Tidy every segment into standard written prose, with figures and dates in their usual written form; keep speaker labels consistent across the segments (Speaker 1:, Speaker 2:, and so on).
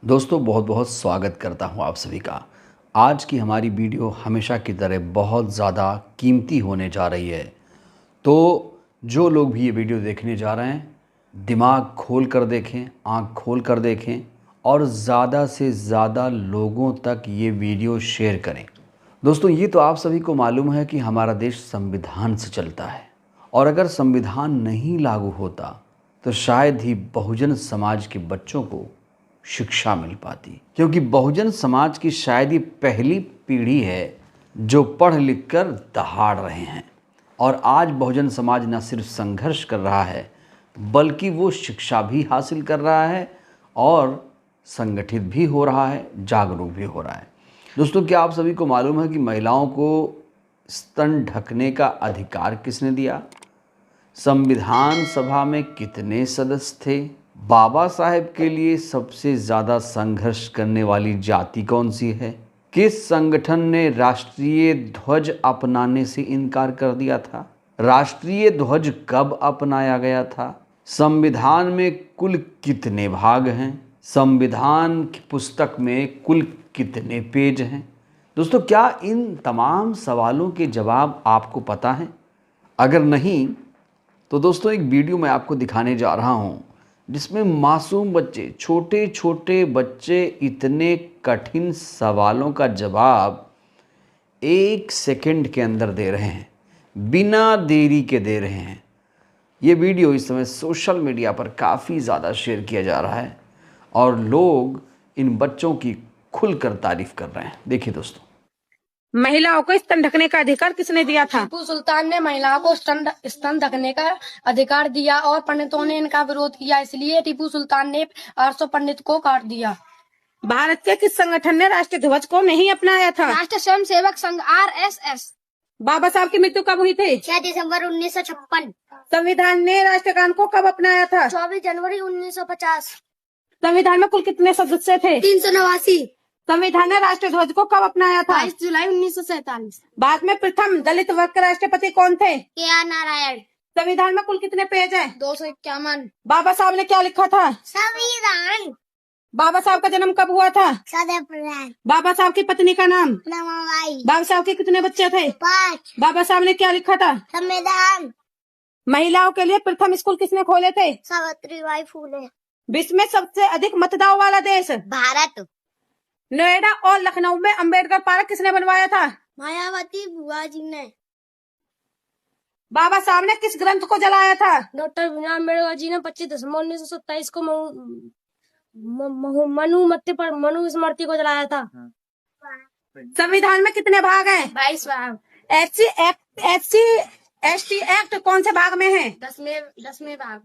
Speaker 1: दोस्तों बहुत बहुत स्वागत करता हूं आप सभी का। आज की हमारी वीडियो हमेशा की तरह बहुत ज़्यादा कीमती होने जा रही है। तो जो लोग भी ये वीडियो देखने जा रहे हैं, दिमाग खोल कर देखें, आँख खोल कर देखें और ज़्यादा से ज़्यादा लोगों तक ये वीडियो शेयर करें। दोस्तों ये तो आप सभी को मालूम है कि हमारा देश संविधान से चलता है और अगर संविधान नहीं लागू होता तो शायद ही बहुजन समाज के बच्चों को शिक्षा मिल पाती, क्योंकि बहुजन समाज की शायद ही पहली पीढ़ी है जो पढ़ लिख कर दहाड़ रहे हैं। और आज बहुजन समाज न सिर्फ संघर्ष कर रहा है बल्कि वो शिक्षा भी हासिल कर रहा है और संगठित भी हो रहा है, जागरूक भी हो रहा है। दोस्तों क्या आप सभी को मालूम है कि महिलाओं को स्तन ढकने का अधिकार किसने दिया? संविधान सभा में कितने सदस्य थे? बाबा साहेब के लिए सबसे ज़्यादा संघर्ष करने वाली जाति कौन सी है? किस संगठन ने राष्ट्रीय ध्वज अपनाने से इनकार कर दिया था? राष्ट्रीय ध्वज कब अपनाया गया था? संविधान में कुल कितने भाग हैं? संविधान की पुस्तक में कुल कितने पेज हैं? दोस्तों क्या इन तमाम सवालों के जवाब आपको पता हैं? अगर नहीं तो दोस्तों एक वीडियो मैं आपको दिखाने जा रहा हूं जिसमें मासूम बच्चे, छोटे छोटे बच्चे इतने कठिन सवालों का जवाब 1 सेकंड के अंदर दे रहे हैं, बिना देरी के दे रहे हैं। ये वीडियो इस समय सोशल मीडिया पर काफ़ी ज़्यादा शेयर किया जा रहा है और लोग इन बच्चों की खुलकर तारीफ कर रहे हैं। देखिए दोस्तों।
Speaker 2: महिलाओं को स्तन ढकने का अधिकार किसने दिया था?
Speaker 3: टीपू सुल्तान ने महिलाओं को स्तन ढकने का अधिकार दिया और पंडितों ने इनका विरोध किया, इसलिए टीपू सुल्तान ने 800 पंडित को काट दिया।
Speaker 2: भारत के किस संगठन ने राष्ट्रीय ध्वज को नहीं अपनाया था?
Speaker 3: राष्ट्रीय स्वयं सेवक संघ RSS।
Speaker 2: बाबा साहब की मृत्यु कब हुई थी?
Speaker 3: 6 दिसंबर 1956।
Speaker 2: संविधान ने राष्ट्रगान को कब अपनाया था?
Speaker 3: 24 जनवरी 1950।
Speaker 2: संविधान में कुल कितने सदस्य थे?
Speaker 3: 389।
Speaker 2: संविधान ने राष्ट्रीय ध्वज को कब अपनाया था?
Speaker 3: 22 जुलाई 1947।
Speaker 2: भारत में प्रथम दलित वर्ग के राष्ट्रपति कौन थे?
Speaker 3: KR नारायण।
Speaker 2: संविधान में कुल कितने पेज हैं?
Speaker 3: 251।
Speaker 2: बाबा साहब ने क्या लिखा था?
Speaker 3: संविधान।
Speaker 2: बाबा साहब का जन्म कब हुआ था?
Speaker 3: 7 अप्रैल।
Speaker 2: बाबा साहब की पत्नी का नाम?
Speaker 3: रमाबाई।
Speaker 2: बाबा साहब के कितने बच्चे थे?
Speaker 3: 5।
Speaker 2: बाबा साहब ने क्या लिखा था?
Speaker 3: संविधान।
Speaker 2: महिलाओं के लिए प्रथम स्कूल किसने खोले थे?
Speaker 3: सावित्रीबाई फुले।
Speaker 2: विश्व में सबसे अधिक मतदान वाला देश?
Speaker 3: भारत।
Speaker 2: नोएडा और लखनऊ में अंबेडकर पार्क किसने बनवाया था?
Speaker 3: मायावती बुआ जी ने।
Speaker 2: बाबा साहब ने किस ग्रंथ को जलाया था?
Speaker 3: डॉक्टर भीमराव अम्बेडकर जी ने 25 दिसंबर 1927 को मनु स्मृति को जलाया था।
Speaker 2: संविधान में कितने भाग हैं?
Speaker 3: 22 भाग।
Speaker 2: SC/ST एक्ट कौन से भाग में है?
Speaker 3: 10वें भाग।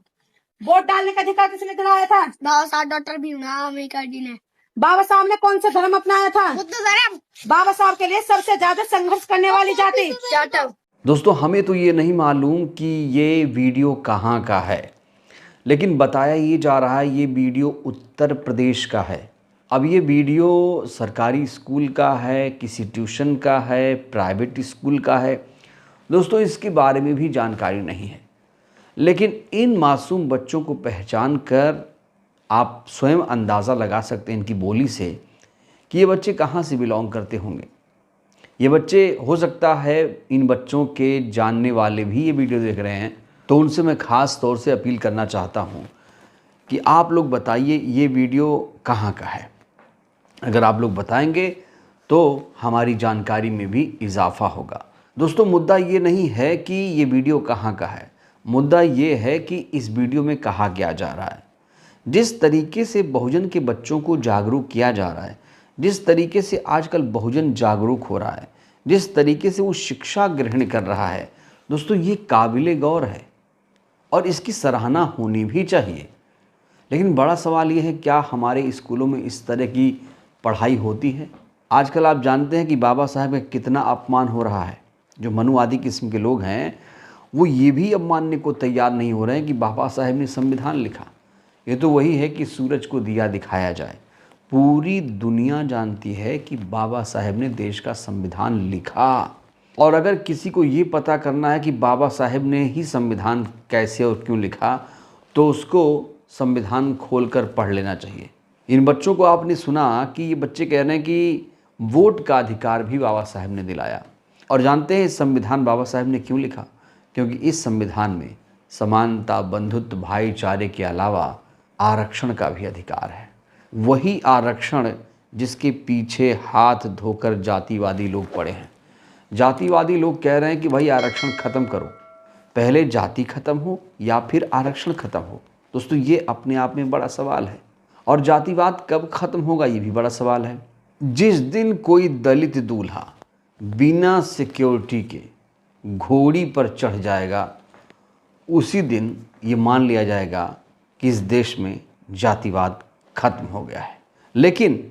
Speaker 2: वोट डालने का अधिकार किसने दिलाया था?
Speaker 3: बाबा साहब डॉक्टर भीमराव अम्बेडकर जी ने।
Speaker 2: बाबा साहब ने कौन सा धर्म अपनाया था?
Speaker 3: बुद्ध धर्म।
Speaker 2: बाबा साहब के लिए सबसे ज्यादा संघर्ष करने वाली जाति?
Speaker 3: जाटव।
Speaker 1: दोस्तों हमें तो ये नहीं मालूम कि ये वीडियो कहाँ का है, लेकिन बताया ये जा रहा है ये वीडियो उत्तर प्रदेश का है। अब ये वीडियो सरकारी स्कूल का है, किसी ट्यूशन का है, प्राइवेट स्कूल का है, दोस्तों इसके बारे में भी जानकारी नहीं है। लेकिन इन मासूम बच्चों को पहचान कर आप स्वयं अंदाज़ा लगा सकते हैं इनकी बोली से कि ये बच्चे कहाँ से बिलोंग करते होंगे। ये बच्चे, हो सकता है इन बच्चों के जानने वाले भी ये वीडियो देख रहे हैं, तो उनसे मैं ख़ास तौर से अपील करना चाहता हूँ कि आप लोग बताइए ये वीडियो कहाँ का है। अगर आप लोग बताएंगे तो हमारी जानकारी में भी इजाफ़ा होगा। दोस्तों मुद्दा ये नहीं है कि ये वीडियो कहाँ का है, मुद्दा ये है कि इस वीडियो में कहा क्या जा रहा है। जिस तरीके से बहुजन के बच्चों को जागरूक किया जा रहा है, जिस तरीके से आजकल बहुजन जागरूक हो रहा है, जिस तरीके से वो शिक्षा ग्रहण कर रहा है, दोस्तों ये काबिले गौर है और इसकी सराहना होनी भी चाहिए। लेकिन बड़ा सवाल ये है, क्या हमारे स्कूलों में इस तरह की पढ़ाई होती है? आजकल आप जानते हैं कि बाबा साहब का कितना अपमान हो रहा है। जो मनु आदि किस्म के लोग हैं वो ये भी अब मानने को तैयार नहीं हो रहे हैं कि बाबा साहब ने संविधान लिखा। ये तो वही है कि सूरज को दिया दिखाया जाए। पूरी दुनिया जानती है कि बाबा साहब ने देश का संविधान लिखा, और अगर किसी को ये पता करना है कि बाबा साहब ने ही संविधान कैसे और क्यों लिखा, तो उसको संविधान खोलकर पढ़ लेना चाहिए। इन बच्चों को आपने सुना कि ये बच्चे कह रहे हैं कि वोट का अधिकार भी बाबा साहब ने दिलाया। और जानते हैं इस संविधान बाबा साहब ने क्यों लिखा? क्योंकि इस संविधान में समानता, बंधुत्व, भाईचारे के अलावा आरक्षण का भी अधिकार है। वही आरक्षण जिसके पीछे हाथ धोकर जातिवादी लोग पड़े हैं। जातिवादी लोग कह रहे हैं कि भाई आरक्षण ख़त्म करो, पहले जाति ख़त्म हो या फिर आरक्षण ख़त्म हो। दोस्तों ये अपने आप में बड़ा सवाल है। और जातिवाद कब ख़त्म होगा ये भी बड़ा सवाल है। जिस दिन कोई दलित दूल्हा बिना सिक्योरिटी के घोड़ी पर चढ़ जाएगा, उसी दिन ये मान लिया जाएगा कि इस देश में जातिवाद खत्म हो गया है। लेकिन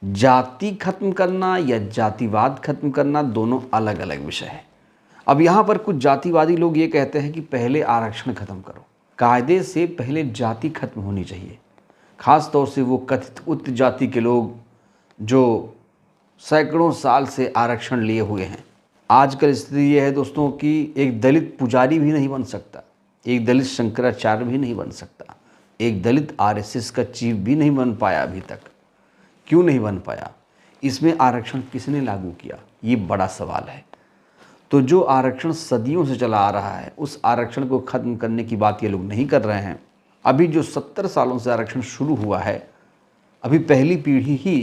Speaker 1: जाति खत्म करना या जातिवाद खत्म करना दोनों अलग अलग विषय है। अब यहाँ पर कुछ जातिवादी लोग ये कहते हैं कि पहले आरक्षण खत्म करो, कायदे से पहले जाति खत्म होनी चाहिए। ख़ास तौर से वो कथित उच्च जाति के लोग जो सैकड़ों साल से आरक्षण लिए हुए हैं। आजकल स्थिति ये है दोस्तों कि एक दलित पुजारी भी नहीं बन सकता, एक दलित शंकराचार्य भी नहीं बन सकता, एक दलित आरएसएस का चीफ भी नहीं बन पाया अभी तक। क्यों नहीं बन पाया? इसमें आरक्षण किसने लागू किया? ये बड़ा सवाल है। तो जो आरक्षण सदियों से चला आ रहा है, उस आरक्षण को ख़त्म करने की बात ये लोग नहीं कर रहे हैं। अभी जो 70 सालों से आरक्षण शुरू हुआ है, अभी पहली पीढ़ी ही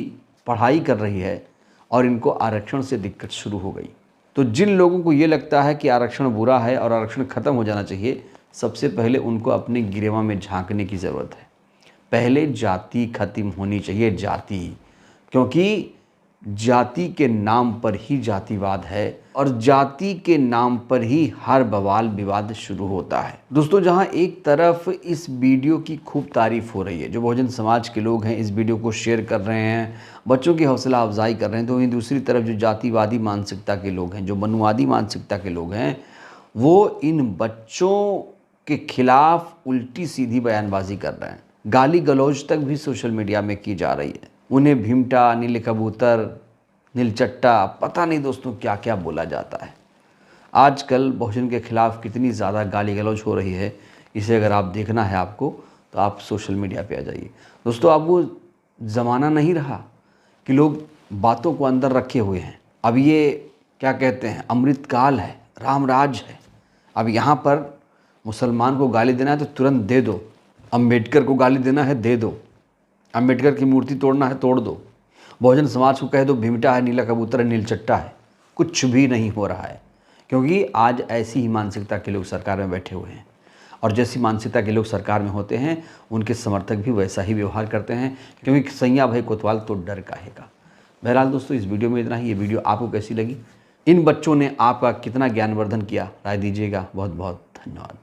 Speaker 1: पढ़ाई कर रही है और इनको आरक्षण से दिक्कत शुरू हो गई। तो जिन लोगों को ये लगता है कि आरक्षण बुरा है और आरक्षण ख़त्म हो जाना चाहिए, सबसे पहले उनको अपने गिरेवा में झांकने की ज़रूरत है। पहले जाति खत्म होनी चाहिए, जाति, क्योंकि जाति के नाम पर ही जातिवाद है और जाति के नाम पर ही हर बवाल विवाद शुरू होता है। दोस्तों जहां एक तरफ इस वीडियो की खूब तारीफ हो रही है, जो बहुजन समाज के लोग हैं इस वीडियो को शेयर कर रहे हैं, बच्चों की हौसला अफजाई कर रहे हैं, तो वहीं दूसरी तरफ जो जातिवादी मानसिकता के लोग हैं, जो मनुवादी मानसिकता के लोग हैं, वो इन बच्चों के खिलाफ उल्टी सीधी बयानबाजी कर रहे हैं। गाली गलौज तक भी सोशल मीडिया में की जा रही है। उन्हें भीमटा, नीले कबूतर, नीलचट्टा, पता नहीं दोस्तों क्या क्या बोला जाता है। आजकल बहुजन के खिलाफ कितनी ज़्यादा गाली गलौज हो रही है, इसे अगर आप देखना है आपको तो आप सोशल मीडिया पे आ जाइए। दोस्तों अब वो ज़माना नहीं रहा कि लोग बातों को अंदर रखे हुए हैं। अब ये क्या कहते हैं, अमृतकाल है, रामराज है। अब यहाँ पर मुसलमान को गाली देना है तो तुरंत दे दो, अम्बेडकर को गाली देना है दे दो, अम्बेडकर की मूर्ति तोड़ना है तोड़ दो, बहुजन समाज को कह दो भीमटा है, नीला कबूतर है, नीलचट्टा है। कुछ भी नहीं हो रहा है, क्योंकि आज ऐसी ही मानसिकता के लोग सरकार में बैठे हुए हैं और जैसी मानसिकता के लोग सरकार में होते हैं उनके समर्थक भी वैसा ही व्यवहार करते हैं, क्योंकि सैया भाई कोतवाल तो डर काहेगा। बहरहाल दोस्तों इस वीडियो में इतना ही। ये वीडियो आपको कैसी लगी? इन बच्चों ने आपका कितना ज्ञानवर्धन किया? राय दीजिएगा। बहुत बहुत धन्यवाद।